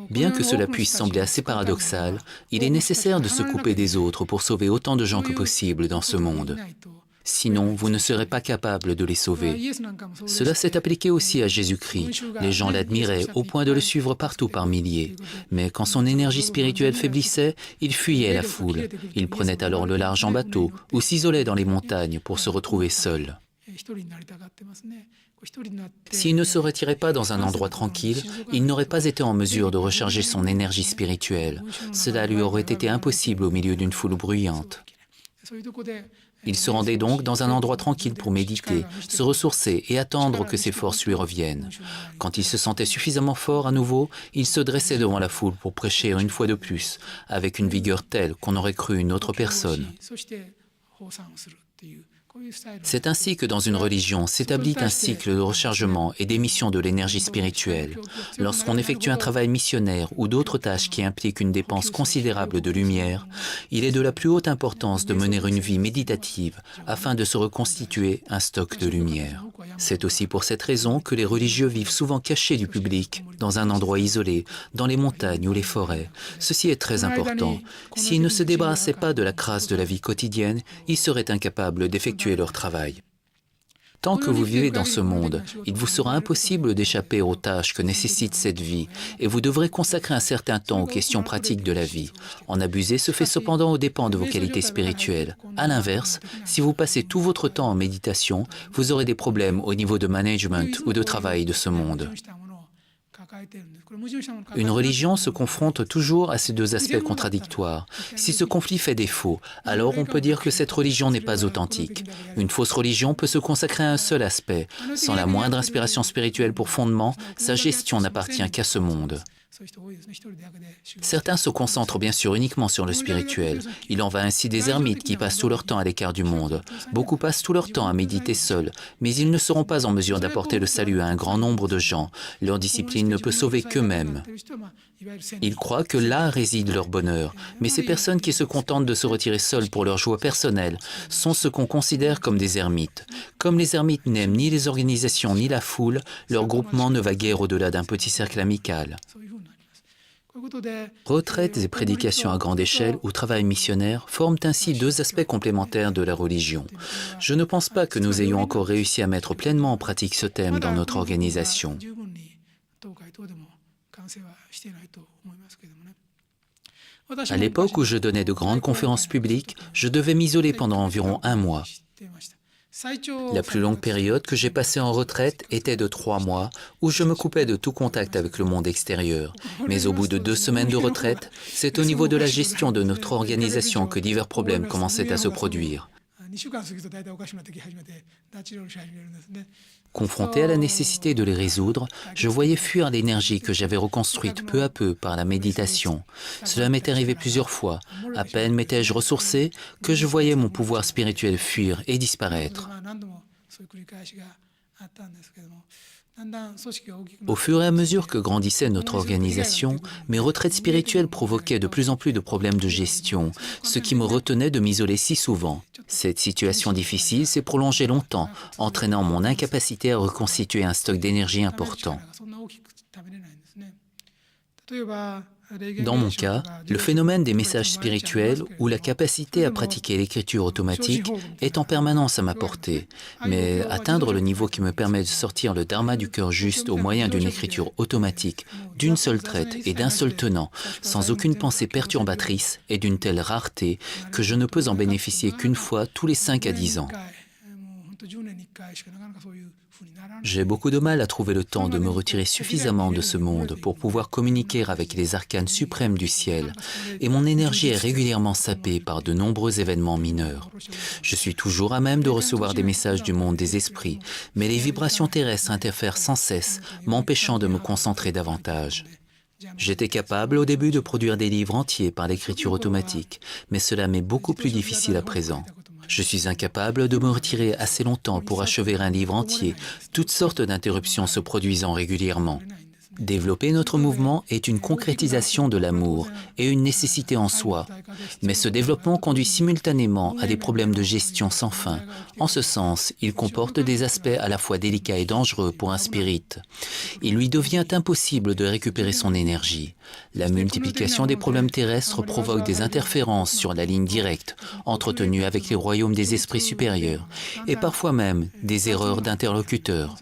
Bien que cela puisse sembler assez paradoxal, il est nécessaire de se couper des autres pour sauver autant de gens que possible dans ce monde. Sinon, vous ne serez pas capable de les sauver. Cela s'est appliqué aussi à Jésus-Christ. Les gens l'admiraient au point de le suivre partout par milliers. Mais quand son énergie spirituelle faiblissait, il fuyait la foule. Il prenait alors le large en bateau ou s'isolait dans les montagnes pour se retrouver seul. S'il ne se retirait pas dans un endroit tranquille, il n'aurait pas été en mesure de recharger son énergie spirituelle. Cela lui aurait été impossible au milieu d'une foule bruyante. Il se rendait donc dans un endroit tranquille pour méditer, se ressourcer et attendre que ses forces lui reviennent. Quand il se sentait suffisamment fort à nouveau, il se dressait devant la foule pour prêcher une fois de plus, avec une vigueur telle qu'on aurait cru une autre personne. C'est ainsi que dans une religion s'établit un cycle de rechargement et d'émission de l'énergie spirituelle. Lorsqu'on effectue un travail missionnaire ou d'autres tâches qui impliquent une dépense considérable de lumière, il est de la plus haute importance de mener une vie méditative afin de se reconstituer un stock de lumière. C'est aussi pour cette raison que les religieux vivent souvent cachés du public, dans un endroit isolé, dans les montagnes ou les forêts. Ceci est très important. S'ils ne se débarrassaient pas de la crasse de la vie quotidienne, ils seraient incapables d'effectuer leur travail. Tant que vous vivez dans ce monde, il vous sera impossible d'échapper aux tâches que nécessite cette vie et vous devrez consacrer un certain temps aux questions pratiques de la vie. En abuser se fait cependant aux dépens de vos qualités spirituelles. À l'inverse, si vous passez tout votre temps en méditation, vous aurez des problèmes au niveau de management ou de travail de ce monde. Une religion se confronte toujours à ces deux aspects contradictoires. Si ce conflit fait défaut, alors on peut dire que cette religion n'est pas authentique. Une fausse religion peut se consacrer à un seul aspect. Sans la moindre inspiration spirituelle pour fondement, sa gestion n'appartient qu'à ce monde. Certains se concentrent bien sûr uniquement sur le spirituel. Il en va ainsi des ermites qui passent tout leur temps à l'écart du monde. Beaucoup passent tout leur temps à méditer seuls, mais ils ne seront pas en mesure d'apporter le salut à un grand nombre de gens. Leur discipline ne peut sauver qu'eux-mêmes. Ils croient que là réside leur bonheur, mais ces personnes qui se contentent de se retirer seules pour leur joie personnelle sont ce qu'on considère comme des ermites. Comme les ermites n'aiment ni les organisations ni la foule, leur groupement ne va guère au-delà d'un petit cercle amical. Retraites et prédications à grande échelle ou travail missionnaire forment ainsi deux aspects complémentaires de la religion. Je ne pense pas que nous ayons encore réussi à mettre pleinement en pratique ce thème dans notre organisation. À l'époque où je donnais de grandes conférences publiques, je devais m'isoler pendant environ 1 mois. La plus longue période que j'ai passée en retraite était de 3 mois, où je me coupais de tout contact avec le monde extérieur. Mais au bout de 2 semaines de retraite, c'est au niveau de la gestion de notre organisation que divers problèmes commençaient à se produire. Confronté à la nécessité de les résoudre, je voyais fuir l'énergie que j'avais reconstruite peu à peu par la méditation. Cela m'est arrivé plusieurs fois. À peine m'étais-je ressourcé que je voyais mon pouvoir spirituel fuir et disparaître. Au fur et à mesure que grandissait notre organisation, mes retraites spirituelles provoquaient de plus en plus de problèmes de gestion, ce qui me retenait de m'isoler si souvent. Cette situation difficile s'est prolongée longtemps, entraînant mon incapacité à reconstituer un stock d'énergie important. Dans mon cas, le phénomène des messages spirituels ou la capacité à pratiquer l'écriture automatique est en permanence à ma portée, mais atteindre le niveau qui me permet de sortir le dharma du cœur juste au moyen d'une écriture automatique, d'une seule traite et d'un seul tenant, sans aucune pensée perturbatrice, est d'une telle rareté que je ne peux en bénéficier qu'une fois tous les 5 à 10 ans. J'ai beaucoup de mal à trouver le temps de me retirer suffisamment de ce monde pour pouvoir communiquer avec les arcanes suprêmes du ciel, et mon énergie est régulièrement sapée par de nombreux événements mineurs. Je suis toujours à même de recevoir des messages du monde des esprits, mais les vibrations terrestres interfèrent sans cesse, m'empêchant de me concentrer davantage. J'étais capable au début de produire des livres entiers par l'écriture automatique, mais cela m'est beaucoup plus difficile à présent. Je suis incapable de me retirer assez longtemps pour achever un livre entier, toutes sortes d'interruptions se produisant régulièrement. Développer notre mouvement est une concrétisation de l'amour et une nécessité en soi. Mais ce développement conduit simultanément à des problèmes de gestion sans fin. En ce sens, il comporte des aspects à la fois délicats et dangereux pour un spirit. Il lui devient impossible de récupérer son énergie. La multiplication des problèmes terrestres provoque des interférences sur la ligne directe, entretenue avec les royaumes des esprits supérieurs, et parfois même des erreurs d'interlocuteurs.